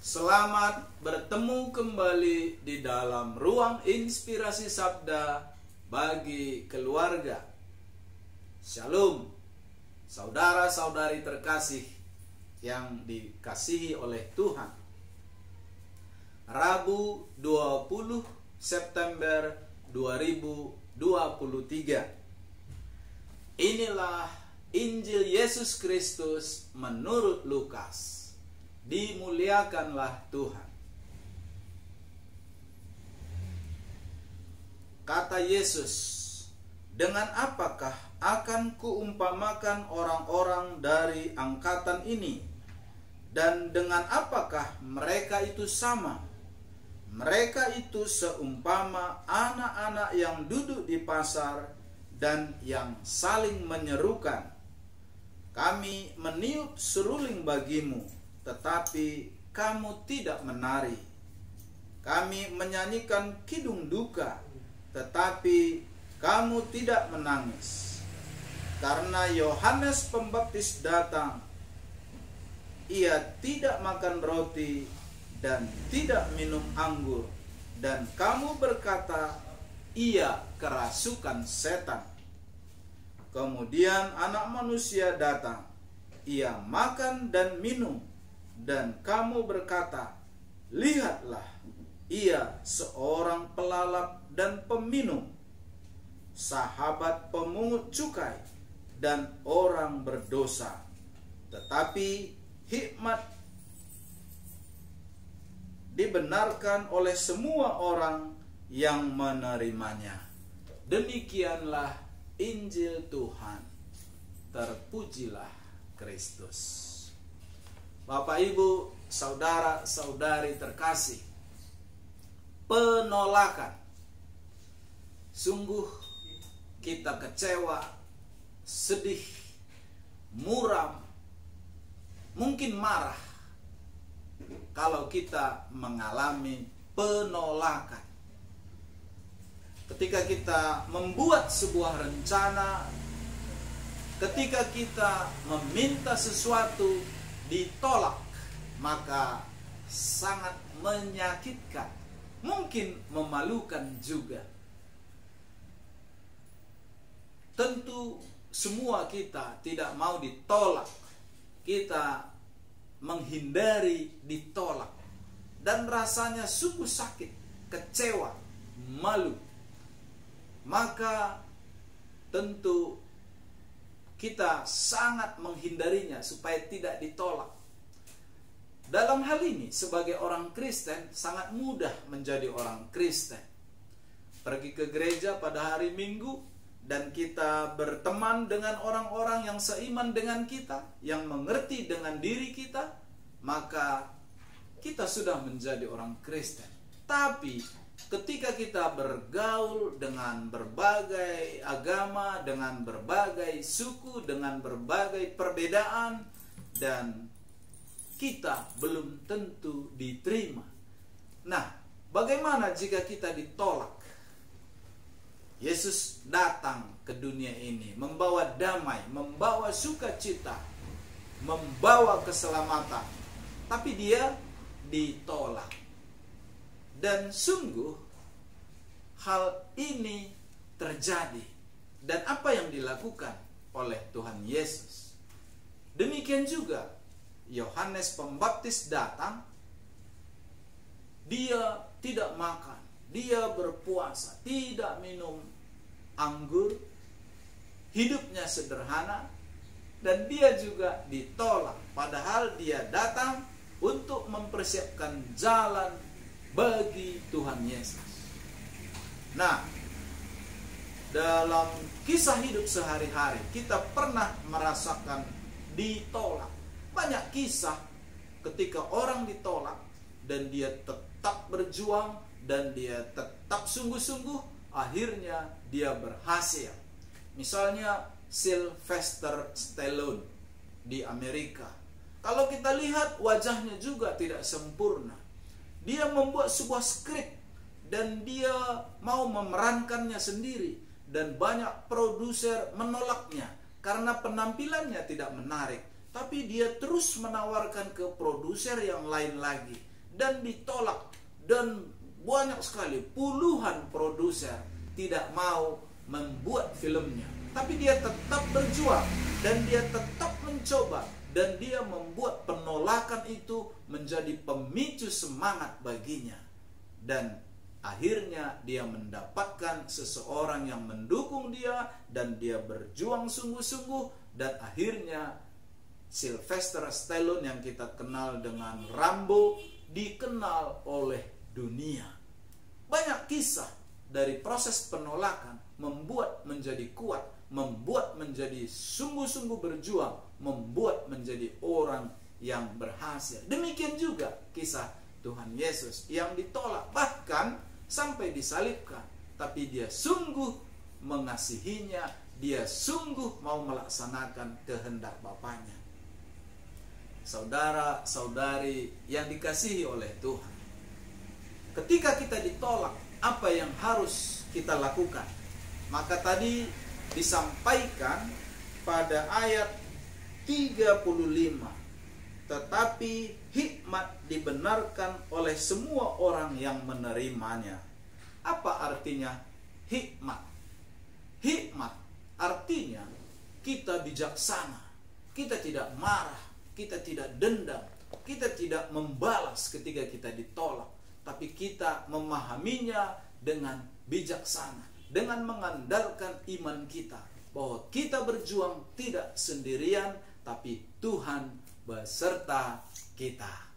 Selamat bertemu kembali di dalam ruang inspirasi sabda bagi keluarga. Shalom, saudara-saudari terkasih yang dikasihi oleh Tuhan. Rabu 20 September 2023. Inilah Injil Yesus Kristus menurut Lukas. Dimuliakanlah Tuhan. Kata Yesus, dengan apakah akan kuumpamakan orang-orang dari angkatan ini? Dan dengan apakah mereka itu sama? Mereka itu seumpama anak-anak yang duduk di pasar dan yang saling menyerukan, kami meniup seruling bagimu, tetapi kamu tidak menari. Kami menyanyikan kidung duka, tetapi kamu tidak menangis. Karena Yohanes Pembaptis datang, ia tidak makan roti dan tidak minum anggur, dan kamu berkata, ia kerasukan setan. Kemudian Anak Manusia datang, ia makan dan minum, dan kamu berkata, lihatlah, ia seorang pelalap dan peminum, sahabat pemungut cukai dan orang berdosa. Tetapi hikmat dibenarkan oleh semua orang yang menerimanya. Demikianlah Injil Tuhan. Terpujilah Kristus. Bapak, Ibu, saudara-saudari terkasih, penolakan. Sungguh kita kecewa, sedih, muram, mungkin marah kalau kita mengalami penolakan. Ketika kita membuat sebuah rencana, ketika kita meminta sesuatu ditolak, maka sangat menyakitkan, mungkin memalukan juga. Tentu semua kita tidak mau ditolak, kita menghindari ditolak, dan rasanya sungguh sakit, kecewa, malu. Maka tentu kita sangat menghindarinya supaya tidak ditolak. Dalam hal ini, sebagai orang Kristen, sangat mudah menjadi orang Kristen. Pergi ke gereja pada hari Minggu, dan kita berteman dengan orang-orang yang seiman dengan kita, yang mengerti dengan diri kita, maka kita sudah menjadi orang Kristen. Tapi ketika kita bergaul dengan berbagai agama, dengan berbagai suku, dengan berbagai perbedaan, dan kita belum tentu diterima. Nah, bagaimana jika kita ditolak? Yesus datang ke dunia ini membawa damai, membawa sukacita, membawa keselamatan, tapi dia ditolak. Dan sungguh hal ini terjadi. Dan apa yang dilakukan oleh Tuhan Yesus? Demikian juga Yohanes Pembaptis datang, dia tidak makan, dia berpuasa, tidak minum anggur, hidupnya sederhana, dan dia juga ditolak. Padahal dia datang untuk mempersiapkan jalan bagi Tuhan Yesus. Nah, dalam kisah hidup sehari-hari kita pernah merasakan ditolak. Banyak kisah ketika orang ditolak dan dia tetap berjuang dan dia tetap sungguh-sungguh, akhirnya dia berhasil. Misalnya Sylvester Stallone di Amerika. Kalau kita lihat, wajahnya juga tidak sempurna. Dia membuat sebuah skrip dan dia mau memerankannya sendiri, dan banyak produser menolaknya karena penampilannya tidak menarik. Tapi dia terus menawarkan ke produser yang lain lagi, dan ditolak, dan banyak sekali puluhan produser tidak mau membuat filmnya, tapi dia tetap berjuang dan dia tetap mencoba, dan dia membuat penolakan itu menjadi pemicu semangat baginya, dan akhirnya dia mendapatkan seseorang yang mendukung dia dan dia berjuang sungguh-sungguh, dan akhirnya Sylvester Stallone yang kita kenal dengan Rambo dikenal oleh dunia. Banyak kisah dari proses penolakan membuat menjadi kuat, membuat menjadi sungguh-sungguh berjuang, membuat menjadi orang yang berhasil. Demikian juga kisah Tuhan Yesus yang ditolak, bahkan sampai disalibkan, tapi dia sungguh mengasihinya, dia sungguh mau melaksanakan kehendak Bapaknya. Saudara-saudari yang dikasihi oleh Tuhan, ketika kita ditolak, apa yang harus kita lakukan? Maka tadi disampaikan pada ayat 35, tetapi hikmat dibenarkan oleh semua orang yang menerimanya. Apa artinya hikmat? Hikmat artinya kita bijaksana, kita tidak marah, kita tidak dendam, kita tidak membalas ketika kita ditolak, tapi kita memahaminya dengan bijaksana, dengan mengandalkan iman kita bahwa kita berjuang tidak sendirian, tapi Tuhan beserta kita.